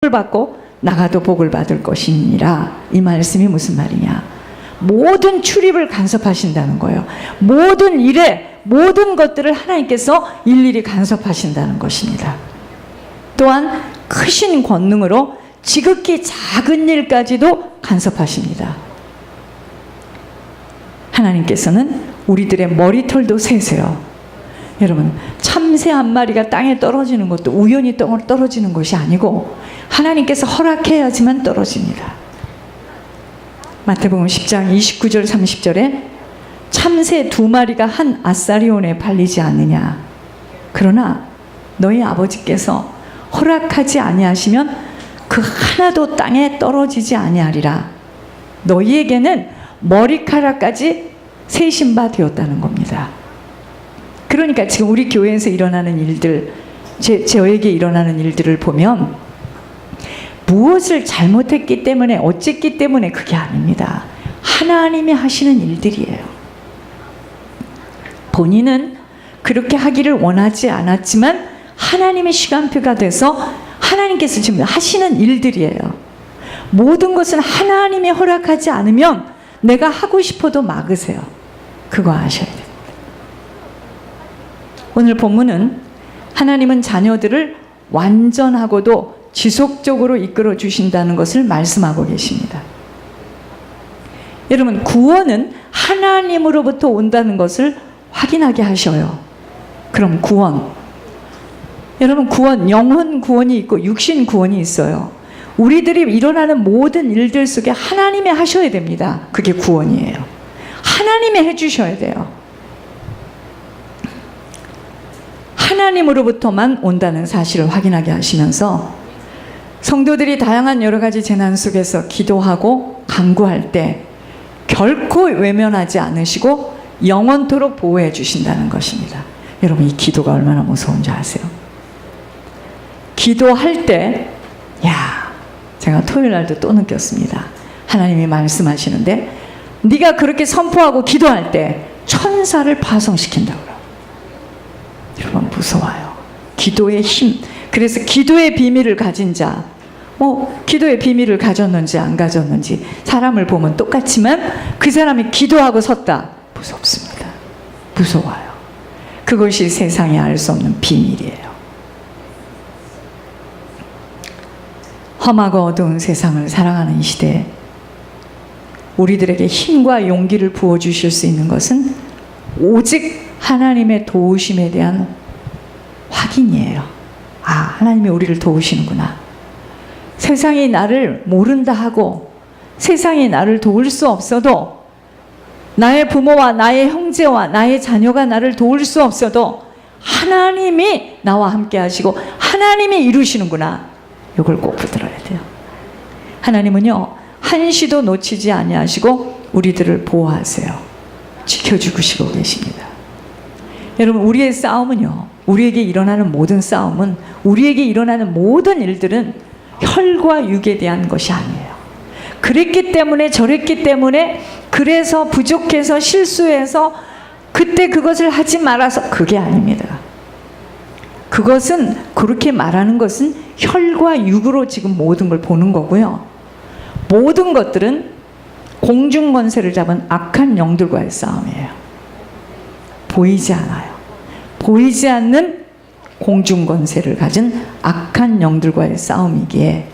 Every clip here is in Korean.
복을 받고 나가도 복을 받을 것이니라. 이 말씀이 무슨 말이냐? 모든 출입을 간섭하신다는 거예요. 모든 일에 모든 것들을 하나님께서 일일이 간섭하신다는 것입니다. 또한 크신 권능으로 지극히 작은 일까지도 간섭하십니다. 하나님께서는 우리들의 머리털도 세세요. 여러분, 참새 한 마리가 땅에 떨어지는 것도 우연히 떨어지는 것이 아니고 하나님께서 허락해야지만 떨어집니다. 마태복음 10장 29절 30절에 참새 2마리가 한 아사리온에 발리지 않느냐. 그러나 너희 아버지께서 허락하지 아니하시면 그 하나도 땅에 떨어지지 아니하리라. 너희에게는 머리카락까지 세신 바 되었다는 겁니다. 그러니까 지금 우리 교회에서 일어나는 일들, 저에게 일어나는 일들을 보면 무엇을 잘못했기 때문에 어쨌기 때문에 그게 아닙니다. 하나님이 하시는 일들이에요. 본인은 그렇게 하기를 원하지 않았지만 하나님의 시간표가 돼서 하나님께서 지금 하시는 일들이에요. 모든 것은 하나님이 허락하지 않으면 내가 하고 싶어도 막으세요. 그거 아셔야 됩니다. 오늘 본문은 하나님은 자녀들을 완전하고도 지속적으로 이끌어 주신다는 것을 말씀하고 계십니다. 여러분, 구원은 하나님으로부터 온다는 것을 확인하게 하셔요. 그럼 구원, 여러분, 구원, 영혼 구원이 있고 육신 구원이 있어요. 우리들이 일어나는 모든 일들 속에 하나님이 하셔야 됩니다. 그게 구원이에요. 하나님이 해주셔야 돼요. 하나님으로부터만 온다는 사실을 확인하게 하시면서 성도들이 다양한 여러 가지 재난 속에서 기도하고 간구할 때 결코 외면하지 않으시고 영원토록 보호해 주신다는 것입니다. 여러분, 이 기도가 얼마나 무서운지 아세요? 기도할 때, 제가 토요일 날도 또 느꼈습니다. 하나님이 말씀하시는데 네가 그렇게 선포하고 기도할 때 천사를 파송시킨다고요. 여러분, 무서워요. 기도의 힘. 그래서 기도의 비밀을 가진 자, 기도의 비밀을 가졌는지 안 가졌는지 사람을 보면 똑같지만 그 사람이 기도하고 섰다, 무섭습니다. 무서워요. 그것이 세상이 알 수 없는 비밀이에요. 험하고 어두운 세상을 살아가는 이 시대에 우리들에게 힘과 용기를 부어주실 수 있는 것은 오직 하나님의 도우심에 대한 확인이에요. 하나님이 우리를 도우시는구나. 세상이 나를 모른다 하고 세상이 나를 도울 수 없어도, 나의 부모와 나의 형제와 나의 자녀가 나를 도울 수 없어도 하나님이 나와 함께 하시고 하나님이 이루시는구나. 이걸 꼭 붙들어야 돼요. 하나님은요, 한시도 놓치지 아니하시고 우리들을 보호하세요. 지켜주시고 계십니다. 여러분, 우리의 싸움은요, 우리에게 일어나는 모든 싸움은, 우리에게 일어나는 모든 일들은 혈과 육에 대한 것이 아니에요. 그랬기 때문에 저랬기 때문에 그래서 부족해서 실수해서 그때 그것을 하지 말아서, 그게 아닙니다. 그것은, 그렇게 말하는 것은 혈과 육으로 지금 모든 걸 보는 거고요. 모든 것들은 공중 권세를 잡은 악한 영들과의 싸움이에요. 보이지 않아요. 보이지 않는 공중 권세를 가진 악한 영들과의 싸움이기에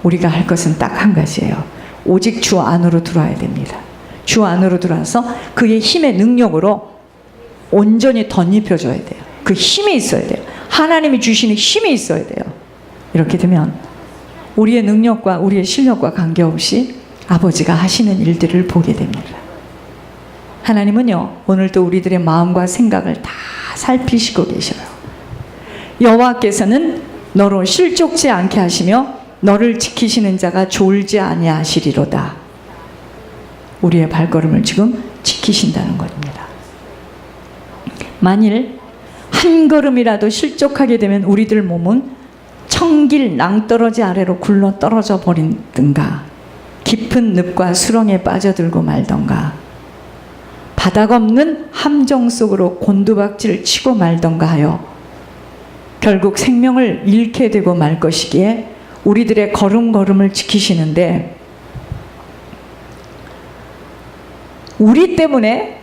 우리가 할 것은 딱 한 가지예요. 오직 주 안으로 들어와야 됩니다. 주 안으로 들어와서 그의 힘의 능력으로 온전히 덧입혀줘야 돼요. 그 힘이 있어야 돼요. 하나님이 주시는 힘이 있어야 돼요. 이렇게 되면 우리의 능력과 우리의 실력과 관계없이 아버지가 하시는 일들을 보게 됩니다. 하나님은요, 오늘도 우리들의 마음과 생각을 다 살피시고 계셔요. 여호와께서는 너로 실족지 않게 하시며 너를 지키시는 자가 졸지 아니하시리로다. 우리의 발걸음을 지금 지키신다는 겁니다. 만일 한 걸음이라도 실족하게 되면 우리들 몸은 청길 낭떠러지 아래로 굴러 떨어져 버린든가, 깊은 늪과 수렁에 빠져들고 말던가, 바닥 없는 함정 속으로 곤두박질 치고 말던가 하여 결국 생명을 잃게 되고 말 것이기에 우리들의 걸음걸음을 지키시는데 우리 때문에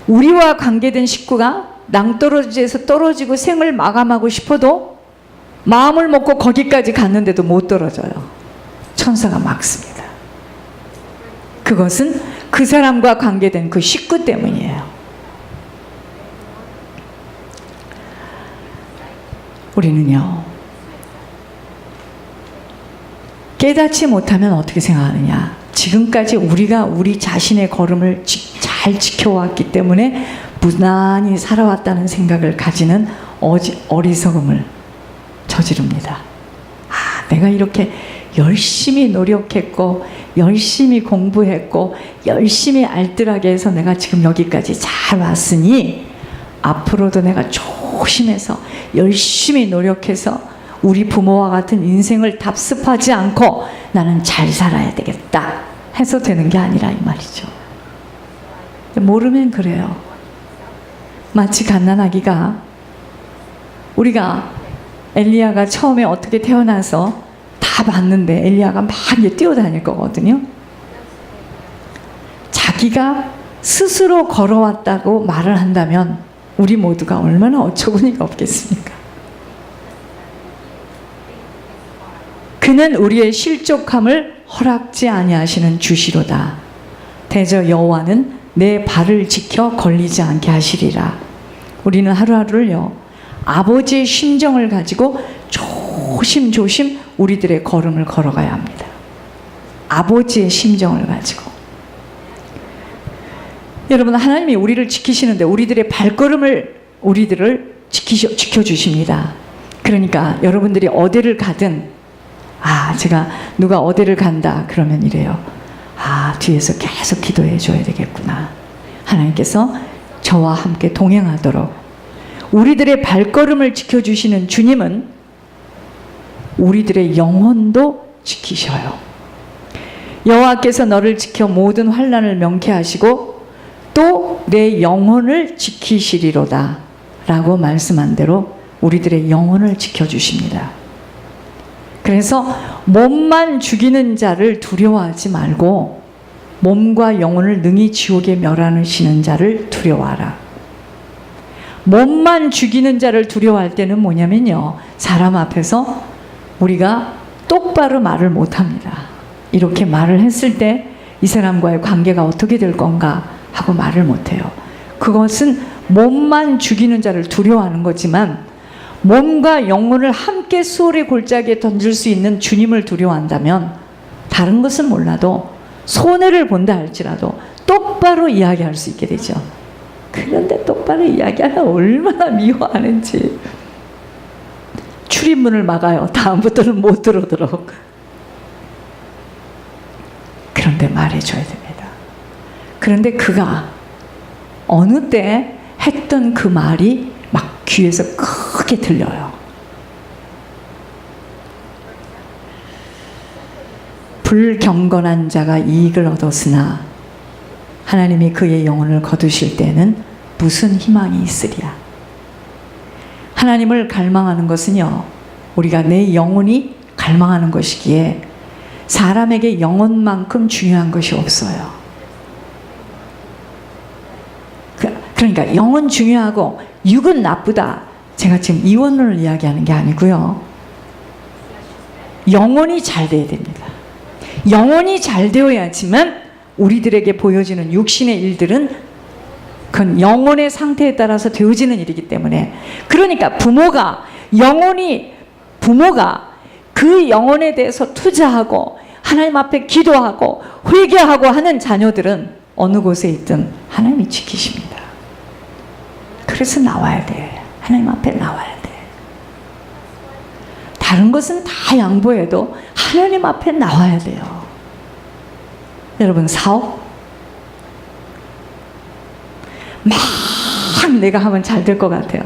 우리와 관계된 식구가 낭떠러지에서 떨어지고 생을 마감하고 싶어도 마음을 먹고 거기까지 갔는데도 못 떨어져요. 천사가 막습니다. 그것은 그 사람과 관계된 그 식구 때문이에요. 우리는요, 깨닫지 못하면 어떻게 생각하느냐? 지금까지 우리가 우리 자신의 걸음을 잘 지켜왔기 때문에 무난히 살아왔다는 생각을 가지는 어리석음을 저지릅니다. 아, 내가 이렇게 열심히 노력했고 열심히 공부했고 열심히 알뜰하게 해서 내가 지금 여기까지 잘 왔으니 앞으로도 내가 조심해서 열심히 노력해서 우리 부모와 같은 인생을 답습하지 않고 나는 잘 살아야 되겠다 해서 되는 게 아니라 이 말이죠. 모르면 그래요. 마치 갓난아기가, 우리가 엘리야가 처음에 어떻게 태어나서 다 봤는데 엘리야가 막 이제 뛰어다닐 거거든요. 자기가 스스로 걸어왔다고 말을 한다면 우리 모두가 얼마나 어처구니가 없겠습니까? 그는 우리의 실족함을 허락지 아니하시는 주시로다. 대저 여호와는 내 발을 지켜 걸리지 않게 하시리라. 우리는 하루하루를요, 아버지의 심정을 가지고 조심조심 우리들의 걸음을 걸어가야 합니다. 아버지의 심정을 가지고. 여러분, 하나님이 우리를 지키시는데 우리들의 발걸음을 우리들을 지켜주십니다. 그러니까 여러분들이 어디를 가든, 제가 누가 어디를 간다 그러면 이래요. 뒤에서 계속 기도해 줘야 되겠구나. 하나님께서 저와 함께 동행하도록 우리들의 발걸음을 지켜주시는 주님은 우리들의 영혼도 지키셔요. 여호와께서 너를 지켜 모든 환난을 명쾌하시고 또 내 영혼을 지키시리로다 라고 말씀한 대로 우리들의 영혼을 지켜주십니다. 그래서 몸만 죽이는 자를 두려워하지 말고 몸과 영혼을 능히 지옥에 멸하시는 자를 두려워하라. 몸만 죽이는 자를 두려워할 때는 뭐냐면요, 사람 앞에서 우리가 똑바로 말을 못합니다. 이렇게 말을 했을 때 이 사람과의 관계가 어떻게 될 건가 하고 말을 못해요. 그것은 몸만 죽이는 자를 두려워하는 거지만 몸과 영혼을 함께 수월의 골짜기에 던질 수 있는 주님을 두려워한다면 다른 것은 몰라도 손해를 본다 할지라도 똑바로 이야기할 수 있게 되죠. 그런데 똑바로 이야기하면 얼마나 미워하는지. 출입문을 막아요. 다음부터는 못 들어오도록. 그런데 말해줘야 됩니다. 그런데 그가 어느 때 했던 그 말이 막 귀에서 크게 들려요. 불경건한 자가 이익을 얻었으나 하나님이 그의 영혼을 거두실 때는 무슨 희망이 있으랴. 하나님을 갈망하는 것은요, 우리가 내 영혼이 갈망하는 것이기에 사람에게 영혼만큼 중요한 것이 없어요. 그러니까 영혼 중요하고 육은 나쁘다. 제가 지금 이원론을 이야기하는 게 아니고요. 영혼이 잘 돼야 됩니다. 영혼이 잘 되어야지만 우리들에게 보여지는 육신의 일들은 그건 영혼의 상태에 따라서 되어지는 일이기 때문에, 그러니까 부모가 그 영혼에 대해서 투자하고 하나님 앞에 기도하고 회개하고 하는 자녀들은 어느 곳에 있든 하나님이 지키십니다. 그래서 나와야 돼. 하나님 앞에 나와야 돼. 다른 것은 다 양보해도 하나님 앞에 나와야 돼요. 여러분, 사업 막 내가 하면 잘 될 것 같아요.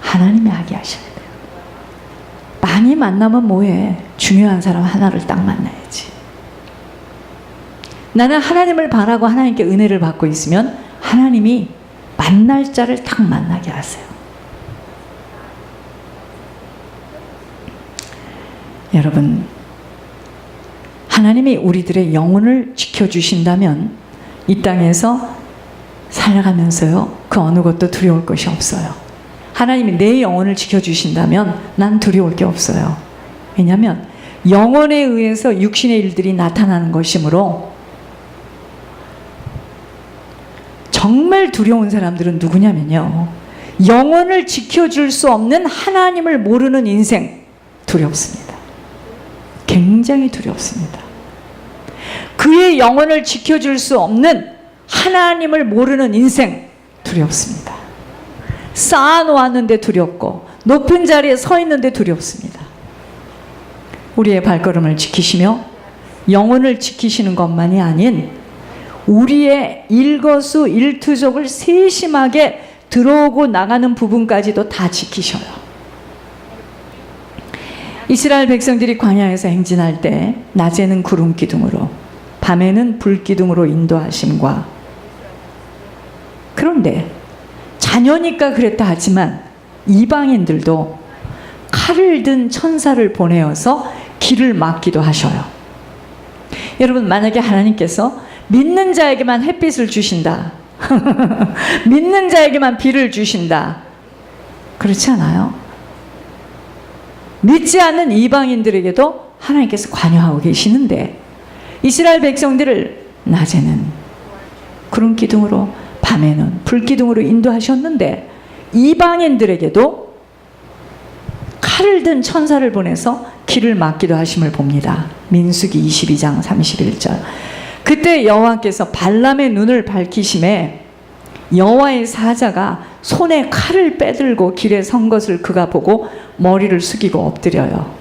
하나님이 하게 하셔야 돼요. 많이 만나면 뭐해? 중요한 사람 하나를 딱 만나야지. 나는 하나님을 바라고 하나님께 은혜를 받고 있으면 하나님이 만날 자를 딱 만나게 하세요. 여러분, 하나님이 우리들의 영혼을 지켜주신다면 이 땅에서 살아가면서요, 그 어느 것도 두려울 것이 없어요. 하나님이 내 영혼을 지켜주신다면 난 두려울 게 없어요. 왜냐하면 영혼에 의해서 육신의 일들이 나타나는 것이므로. 정말 두려운 사람들은 누구냐면요, 영혼을 지켜줄 수 없는 하나님을 모르는 인생, 두렵습니다. 굉장히 두렵습니다. 그의 영혼을 지켜줄 수 없는 하나님을 모르는 인생, 두렵습니다. 쌓아놓았는데 두렵고 높은 자리에 서 있는데 두렵습니다. 우리의 발걸음을 지키시며 영혼을 지키시는 것만이 아닌 우리의 일거수일투족을 세심하게 들어오고 나가는 부분까지도 다 지키셔요. 이스라엘 백성들이 광야에서 행진할 때 낮에는 구름 기둥으로 밤에는 불 기둥으로 인도하심과, 그런데 자녀니까 그랬다 하지만 이방인들도 칼을 든 천사를 보내어서 길을 막기도 하셔요. 여러분, 만약에 하나님께서 믿는 자에게만 햇빛을 주신다, 믿는 자에게만 비를 주신다, 그렇지 않아요. 믿지 않는 이방인들에게도 하나님께서 관여하고 계시는데, 이스라엘 백성들을 낮에는 구름 기둥으로 밤에는 불 기둥으로 인도하셨는데 이방인들에게도 칼을 든 천사를 보내서 길을 막기도 하심을 봅니다. 민수기 22장 31절. 그때 여호와께서 발람의 눈을 밝히심에 여호와의 사자가 손에 칼을 빼들고 길에 선 것을 그가 보고 머리를 숙이고 엎드려요.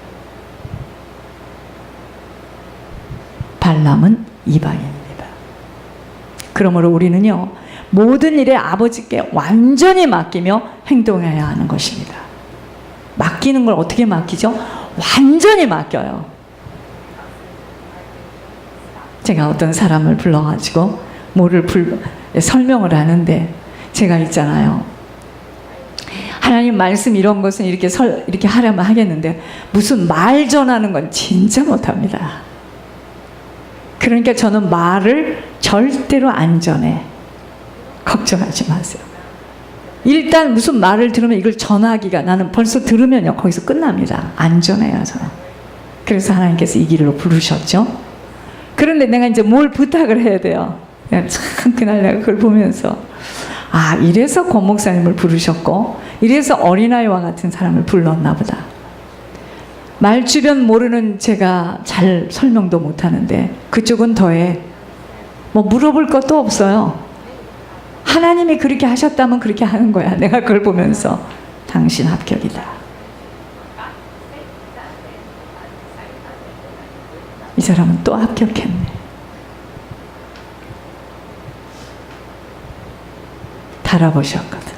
발람은 이방인입니다. 그러므로 우리는요, 모든 일에 아버지께 완전히 맡기며 행동해야 하는 것입니다. 맡기는 걸 어떻게 맡기죠? 완전히 맡겨요. 제가 어떤 사람을 불러가지고 뭐를 설명을 하는데, 제가 있잖아요, 하나님 말씀 이런 것은 이렇게 하려면 하겠는데 무슨 말 전하는 건 진짜 못합니다. 그러니까 저는 말을 절대로 안 전해. 걱정하지 마세요. 일단 무슨 말을 들으면 이걸 전하기가, 나는 벌써 들으면요 거기서 끝납니다. 안 전해요 저는. 그래서 하나님께서 이 길로 부르셨죠. 그런데 내가 이제 뭘 부탁을 해야 돼요. 참 그날 내가 그걸 보면서, 아, 이래서 권 목사님을 부르셨고 이래서 어린아이와 같은 사람을 불렀나 보다. 말주변 모르는 제가 잘 설명도 못하는데 그쪽은 더해. 뭐 물어볼 것도 없어요. 하나님이 그렇게 하셨다면 그렇게 하는 거야. 내가 그걸 보면서 당신 합격이다. 이 사람은 또 합격했네. 달아보셨거든,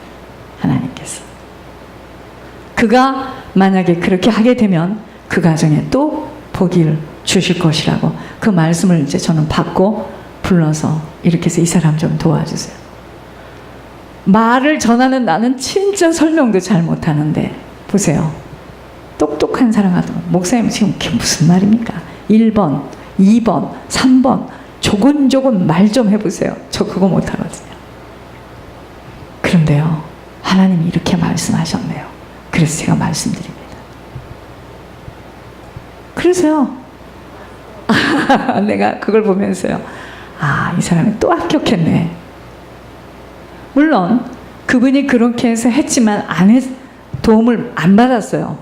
하나님께서. 그가 만약에 그렇게 하게 되면 그 가정에 또 복을 주실 것이라고 그 말씀을 이제 저는 받고 불러서 이렇게 해서 이 사람 좀 도와주세요. 말을 전하는 나는 진짜 설명도 잘 못하는데 보세요. 똑똑한 사람 같은, 목사님 지금 그게 무슨 말입니까? 1번, 2번, 3번 조곤조곤 말 좀 해보세요. 저 그거 못하거든요. 그런데요, 하나님이 이렇게 말씀하셨네요. 그래서 제가 말씀드립니다. 그래서요, 내가 그걸 보면서요, 아, 이 사람이 또 합격했네. 물론 그분이 그렇게 해서 했지만 도움을 안 받았어요.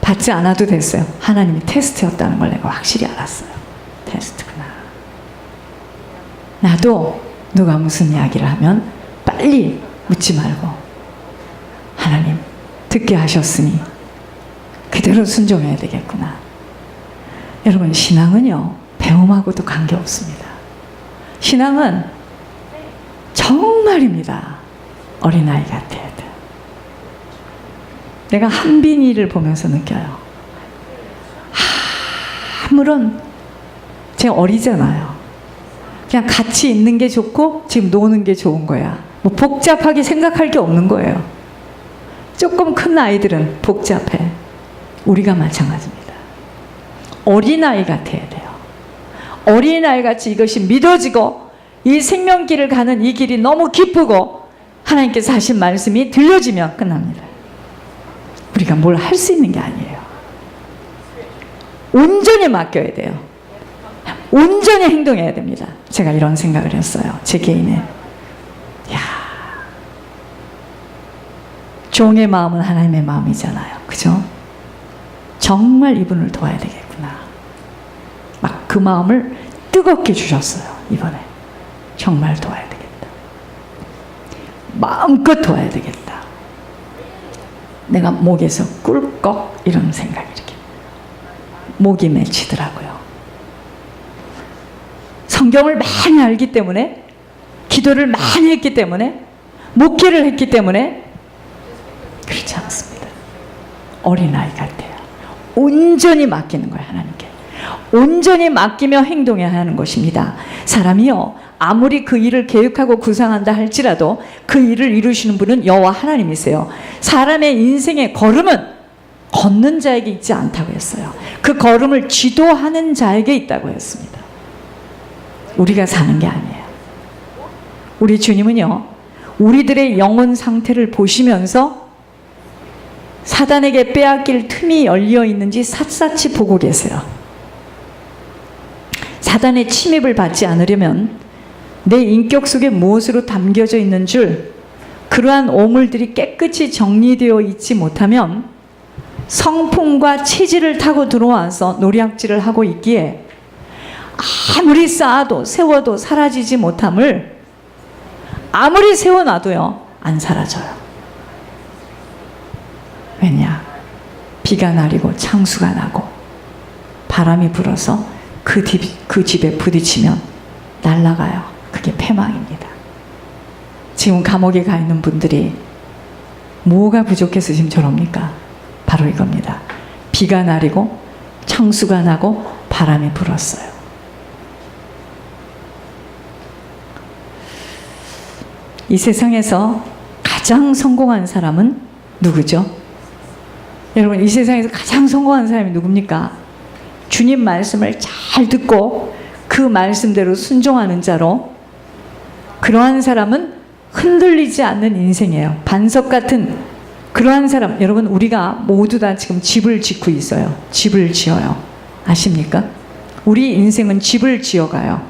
받지 않아도 됐어요. 하나님이 테스트였다는 걸 내가 확실히 알았어요. 테스트구나. 나도 누가 무슨 이야기를 하면 빨리 묻지 말고, 하나님 듣게 하셨으니 그대로 순종해야 되겠구나. 여러분, 신앙은요 배움하고도 관계없습니다. 신앙은 정말입니다. 어린아이 같아야 돼. 내가 한빈이를 보면서 느껴요. 아무런, 제가 어리잖아요. 그냥 같이 있는 게 좋고 지금 노는 게 좋은 거야. 뭐 복잡하게 생각할 게 없는 거예요. 조금 큰 아이들은 복잡해. 우리가 마찬가지입니다. 어린아이 같아야 돼요. 어린아이 같이 이것이 믿어지고 이 생명길을 가는 이 길이 너무 기쁘고 하나님께서 하신 말씀이 들려지면 끝납니다. 우리가 뭘 할 수 있는 게 아니에요. 온전히 맡겨야 돼요. 온전히 행동해야 됩니다. 제가 이런 생각을 했어요. 제 개인에. 종의 마음은 하나님의 마음이잖아요. 그죠? 정말 이분을 도와야 되겠구나. 막 그 마음을 뜨겁게 주셨어요. 이번에. 정말 도와야 되겠다. 마음껏 도와야 되겠다. 내가 목에서 꿀꺽 이런 생각이 이렇게 목이 맺히더라고요. 성경을 많이 알기 때문에, 기도를 많이 했기 때문에, 목회를 했기 때문에 그렇지 않습니다. 어린아이 같아요. 온전히 맡기는 거예요. 하나님께. 온전히 맡기며 행동해야 하는 것입니다. 사람이요, 아무리 그 일을 계획하고 구상한다 할지라도 그 일을 이루시는 분은 여호와 하나님이세요. 사람의 인생의 걸음은 걷는 자에게 있지 않다고 했어요. 그 걸음을 지도하는 자에게 있다고 했습니다. 우리가 사는 게 아니에요. 우리 주님은요, 우리들의 영혼 상태를 보시면서 사단에게 빼앗길 틈이 열려 있는지 샅샅이 보고 계세요. 사단의 침입을 받지 않으려면 내 인격 속에 무엇으로 담겨져 있는 줄, 그러한 오물들이 깨끗이 정리되어 있지 못하면 성품과 체질을 타고 들어와서 노략질을 하고 있기에 아무리 쌓아도 세워도 사라지지 못함을 아무리 세워놔도요, 안 사라져요. 왜냐? 비가 내리고 창수가 나고 바람이 불어서 그 집에 부딪히면 날아가요. 그게 패망입니다. 지금 감옥에 가 있는 분들이 뭐가 부족해서 지금 저럽니까? 바로 이겁니다. 비가 내리고 창수가 나고 바람이 불었어요. 이 세상에서 가장 성공한 사람은 누구죠? 여러분, 이 세상에서 가장 성공한 사람이 누굽니까? 주님 말씀을 잘 듣고 그 말씀대로 순종하는 자로, 그러한 사람은 흔들리지 않는 인생이에요. 반석 같은 그러한 사람. 여러분, 우리가 모두 다 지금 집을 짓고 있어요. 집을 지어요. 아십니까? 우리 인생은 집을 지어가요.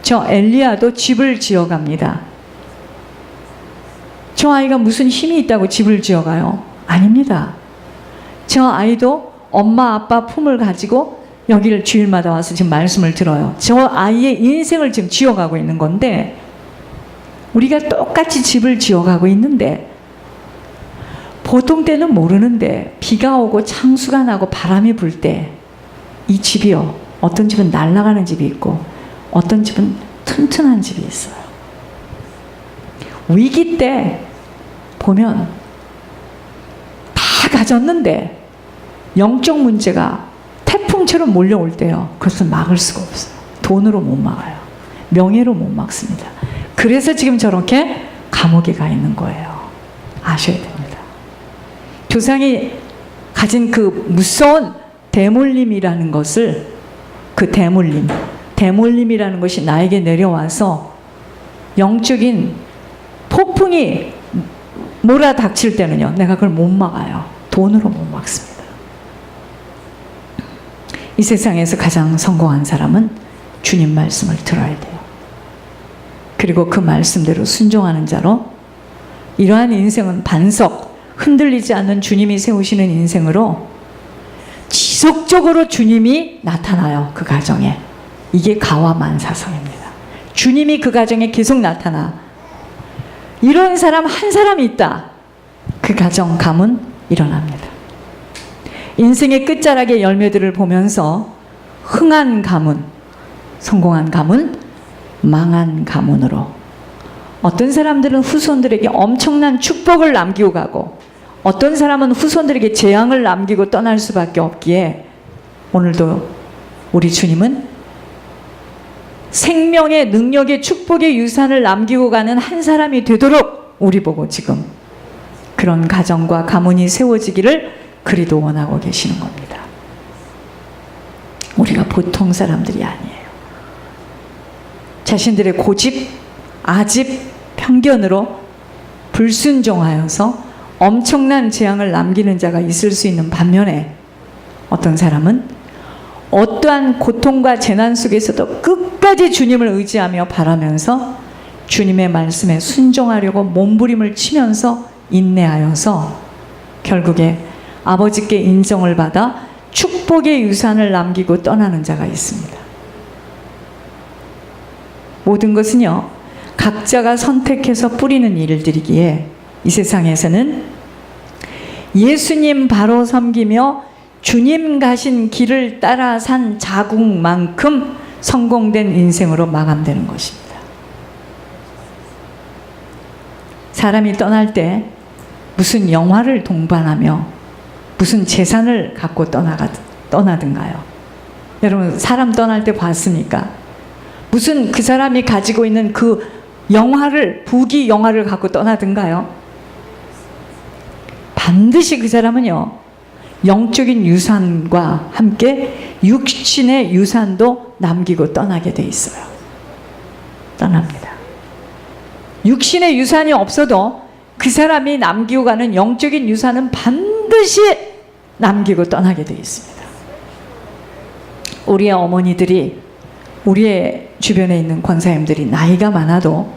저 엘리야도 집을 지어갑니다. 저 아이가 무슨 힘이 있다고 집을 지어가요? 아닙니다. 저 아이도 엄마 아빠 품을 가지고 여기를 주일마다 와서 지금 말씀을 들어요. 저 아이의 인생을 지금 지어가고 있는 건데, 우리가 똑같이 집을 지어가고 있는데, 보통 때는 모르는데 비가 오고 창수가 나고 바람이 불 때 이 집이요, 어떤 집은 날아가는 집이 있고 어떤 집은 튼튼한 집이 있어요. 위기 때 보면 다 가졌는데 영적 문제가 태풍처럼 몰려올 때요, 그것을 막을 수가 없어요. 돈으로 못 막아요. 명예로 못 막습니다. 그래서 지금 저렇게 감옥에 가 있는 거예요. 아셔야 됩니다. 조상이 가진 그 무서운 대물림이라는 것을, 그 대물림이라는 것이 나에게 내려와서 영적인 폭풍이 몰아닥칠 때는요, 내가 그걸 못 막아요. 돈으로 못 막습니다. 이 세상에서 가장 성공한 사람은 주님 말씀을 들어야 돼요. 그리고 그 말씀대로 순종하는 자로, 이러한 인생은 반석, 흔들리지 않는 주님이 세우시는 인생으로 지속적으로 주님이 나타나요. 그 가정에. 이게 가와만사성입니다. 주님이 그 가정에 계속 나타나. 이런 사람 한 사람이 있다. 그 가정 가문 일어납니다. 인생의 끝자락의 열매들을 보면서 흥한 가문, 성공한 가문, 망한 가문으로, 어떤 사람들은 후손들에게 엄청난 축복을 남기고 가고 어떤 사람은 후손들에게 재앙을 남기고 떠날 수밖에 없기에, 오늘도 우리 주님은 생명의 능력의 축복의 유산을 남기고 가는 한 사람이 되도록 우리 보고 지금 그런 가정과 가문이 세워지기를 그리도 원하고 계시는 겁니다. 우리가 보통 사람들이 아니에요. 자신들의 고집, 아집, 편견으로 불순종하여서 엄청난 재앙을 남기는 자가 있을 수 있는 반면에, 어떤 사람은 어떠한 고통과 재난 속에서도 끝까지 주님을 의지하며 바라면서 주님의 말씀에 순종하려고 몸부림을 치면서 인내하여서 결국에 아버지께 인정을 받아 축복의 유산을 남기고 떠나는 자가 있습니다. 모든 것은요, 각자가 선택해서 뿌리는 일들이기에 이 세상에서는 예수님 바로 섬기며 주님 가신 길을 따라 산 자국만큼 성공된 인생으로 마감되는 것입니다. 사람이 떠날 때 무슨 영화를 동반하며 무슨 재산을 갖고 떠나든가요? 여러분, 사람 떠날 때 봤습니까? 무슨 그 사람이 가지고 있는 그 영화를, 부귀 영화를 갖고 떠나든가요? 반드시 그 사람은요, 영적인 유산과 함께 육신의 유산도 남기고 떠나게 돼 있어요. 떠납니다. 육신의 유산이 없어도 그 사람이 남기고 가는 영적인 유산은 반드시 남기고 떠나게 돼 있습니다. 우리의 어머니들이, 우리의 주변에 있는 권사님들이 나이가 많아도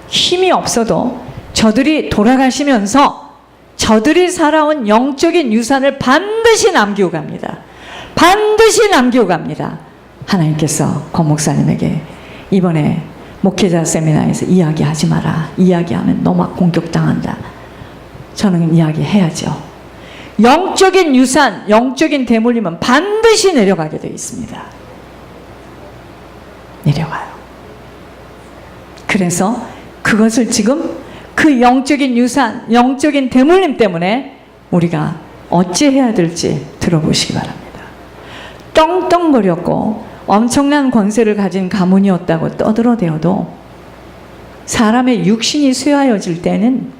힘이 없어도 저들이 돌아가시면서 저들이 살아온 영적인 유산을 반드시 남기고 갑니다. 반드시 남기고 갑니다. 하나님께서 권 목사님에게 이번에 목회자 세미나에서 이야기하지 마라, 이야기하면 너 막 공격당한다. 저는 이야기해야죠. 영적인 유산, 영적인 대물림은 반드시 내려가게 되어 있습니다. 내려가요. 그래서 그것을 지금 그 영적인 유산, 영적인 대물림 때문에 우리가 어찌해야 될지 들어보시기 바랍니다. 떵떵거렸고 엄청난 권세를 가진 가문이었다고 떠들어대어도 사람의 육신이 쇠하여질 때는